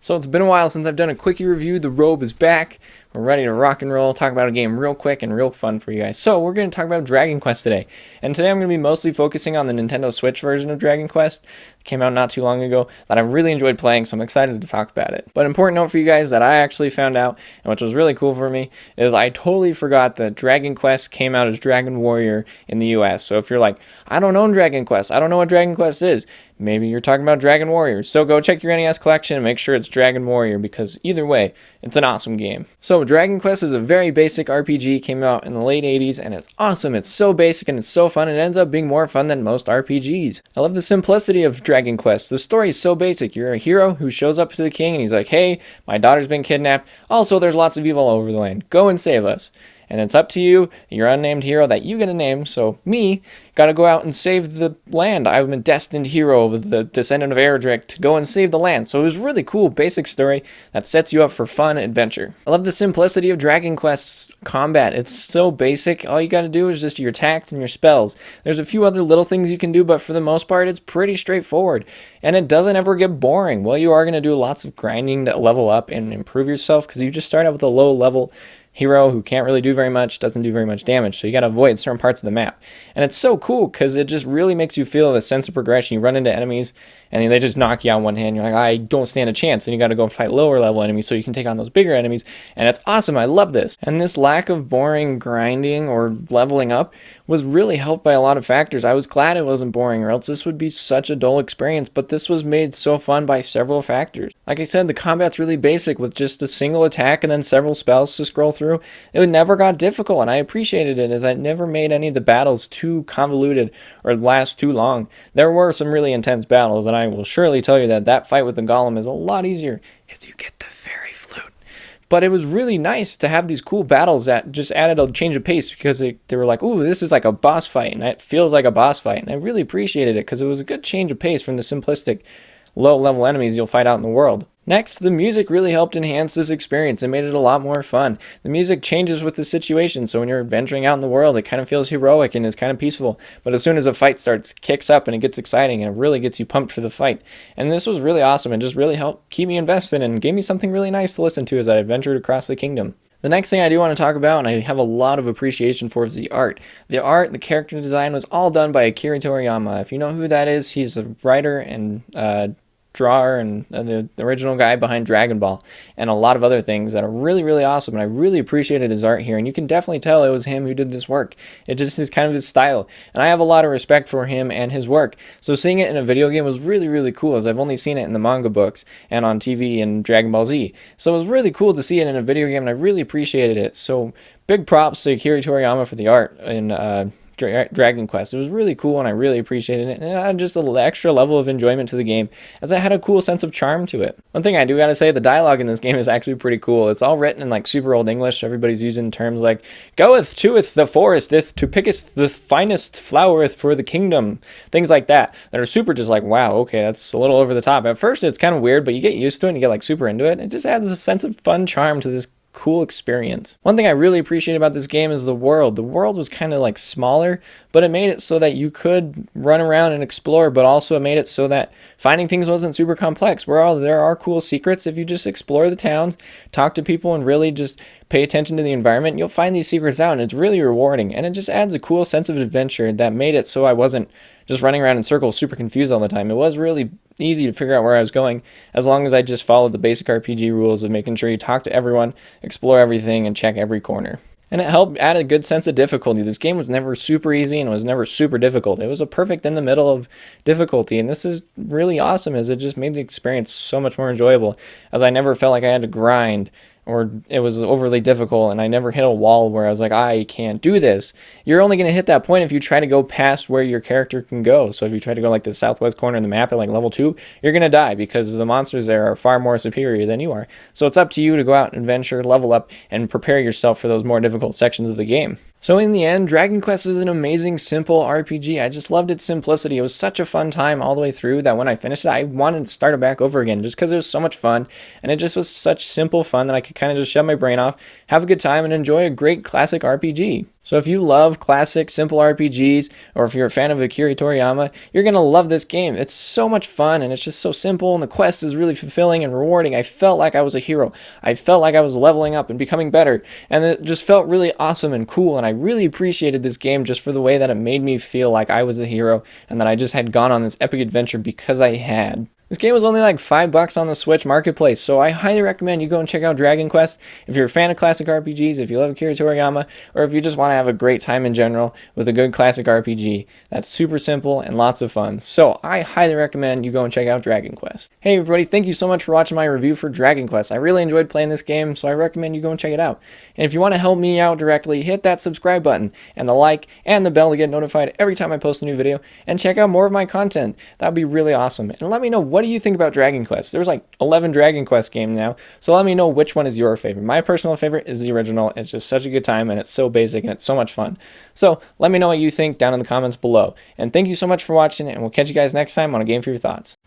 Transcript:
So it's been a while since I've done a quickie review. The robe is back. We're ready to rock and roll, talk about a game real quick and real fun for you guys. So we're going to talk about Dragon Quest today. And today I'm going to be mostly focusing on the Nintendo Switch version of Dragon Quest. It came out not too long ago that I really enjoyed playing, so I'm excited to talk about it. But important note for you guys that I actually found out, and which was really cool for me, is I totally forgot that Dragon Quest came out as Dragon Warrior in the US. So if you're like, I don't own Dragon Quest, I don't know what Dragon Quest is, maybe you're talking about Dragon Warrior. So go check your NES collection and make sure it's Dragon Warrior, because either way, it's an awesome game. So Dragon Quest is a very basic RPG, came out in the late 80s, and it's awesome. It's so basic and it's so fun. It ends up being more fun than most RPGs. I love the simplicity of Dragon Quest. The story is so basic. You're a hero who shows up to the king and he's like, hey, my daughter's been kidnapped. Also, there's lots of evil all over the land. Go and save us. And it's up to you, your unnamed hero that you get a name. So me, gotta go out and save the land. I'm a destined hero of the descendant of Erdrick to go and save the land. So it was a really cool basic story that sets you up for fun adventure. I love the simplicity of Dragon Quest's combat. It's so basic. All you gotta do is just your attacks and your spells. There's a few other little things you can do, but for the most part, it's pretty straightforward. And it doesn't ever get boring. Well, you are gonna do lots of grinding to level up and improve yourself, because you just start out with a low level hero who can't really do very much, doesn't do very much damage, so you got to avoid certain parts of the map. And it's so cool because it just really makes you feel a sense of progression. You run into enemies and they just knock you out one hand. You're like, I don't stand a chance. And you got to go fight lower level enemies so you can take on those bigger enemies. And it's awesome. I love this. And this lack of boring grinding or leveling up was really helped by a lot of factors. I was glad it wasn't boring, or else this would be such a dull experience. But this was made so fun by several factors. Like I said, the combat's really basic with just a single attack and then several spells to scroll through. It never got difficult, and I appreciated it, as I never made any of the battles too convoluted or last too long. There were some really intense battles, and I will surely tell you that that fight with the golem is a lot easier if you get the fairy flute. But it was really nice to have these cool battles that just added a change of pace, because they were like, ooh, this is like a boss fight, and it feels like a boss fight. And I really appreciated it because it was a good change of pace from the simplistic low-level enemies you'll fight out in the world. Next, the music really helped enhance this experience and made it a lot more fun. The music changes with the situation, so when you're adventuring out in the world, it kind of feels heroic and is kind of peaceful. But as soon as a fight starts, it kicks up and it gets exciting, and it really gets you pumped for the fight. And this was really awesome and just really helped keep me invested and gave me something really nice to listen to as I adventured across the kingdom. The next thing I do want to talk about, and I have a lot of appreciation for, is the art. The art, the character design was all done by Akira Toriyama. If you know who that is, he's a writer and drawer and the original guy behind Dragon Ball and a lot of other things that are really, really awesome. And I really appreciated his art here, and you can definitely tell it was him who did this work. It just is kind of his style, and I have a lot of respect for him and his work. So seeing it in a video game was really, really cool, as I've only seen it in the manga books and on TV in Dragon Ball Z. So it was really cool to see it in a video game, and I really appreciated it. So big props to Akira Toriyama for the art in Dragon Quest. It was really cool, and I really appreciated it, and it added just an extra level of enjoyment to the game, as it had a cool sense of charm to it. One thing I do gotta say, the dialogue in this game is actually pretty cool. It's all written in like super old English. Everybody's using terms like goeth toeth the foresteth to pickest the finest flowereth for the kingdom, things like that are super just like, wow, okay, that's a little over the top. At first it's kind of weird, but you get used to it and you get like super into it. It just adds a sense of fun charm to this cool experience. One thing I really appreciate about this game is the world. The world was kind of like smaller, but it made it so that you could run around and explore, but also it made it so that finding things wasn't super complex. There are cool secrets. If you just explore the towns, talk to people, and really just pay attention to the environment, you'll find these secrets out, and it's really rewarding. And it just adds a cool sense of adventure that made it so I wasn't just running around in circles super confused all the time. It was really easy to figure out where I was going, as long as I just followed the basic RPG rules of making sure you talk to everyone, explore everything, and check every corner. And it helped add a good sense of difficulty. This game was never super easy and it was never super difficult. It was a perfect in the middle of difficulty, and this is really awesome, as it just made the experience so much more enjoyable, as I never felt like I had to grind or it was overly difficult, and I never hit a wall where I was like, I can't do this. You're only going to hit that point if you try to go past where your character can go. So if you try to go like the southwest corner of the map at like level 2, you're going to die, because the monsters there are far more superior than you are. So it's up to you to go out and adventure, level up, and prepare yourself for those more difficult sections of the game. So in the end, Dragon Quest is an amazing, simple RPG. I just loved its simplicity. It was such a fun time all the way through that when I finished it, I wanted to start it back over again, just because it was so much fun. And it just was such simple fun that I could kind of just shut my brain off, have a good time, and enjoy a great classic RPG. So if you love classic, simple RPGs, or if you're a fan of Akira Toriyama, you're going to love this game. It's so much fun, and it's just so simple, and the quest is really fulfilling and rewarding. I felt like I was a hero. I felt like I was leveling up and becoming better, and it just felt really awesome and cool, and I really appreciated this game just for the way that it made me feel like I was a hero, and that I just had gone on this epic adventure because I had. This game was only like $5 on the Switch Marketplace, so I highly recommend you go and check out Dragon Quest. If you're a fan of classic RPGs, if you love Akira Toriyama, or if you just want to have a great time in general with a good classic RPG that's super simple and lots of fun. So I highly recommend you go and check out Dragon Quest. Hey everybody, thank you so much for watching my review for Dragon Quest. I really enjoyed playing this game, so I recommend you go and check it out. And if you want to help me out directly, hit that subscribe button and the like and the bell to get notified every time I post a new video, and check out more of my content. That would be really awesome. And let me know, what do you think about Dragon Quest? There's like 11 Dragon Quest games now, so let me know which one is your favorite. My personal favorite is the original. It's just such a good time, and it's so basic, and it's so much fun. So let me know what you think down in the comments below. And thank you so much for watching, and we'll catch you guys next time on A Game for Your Thoughts.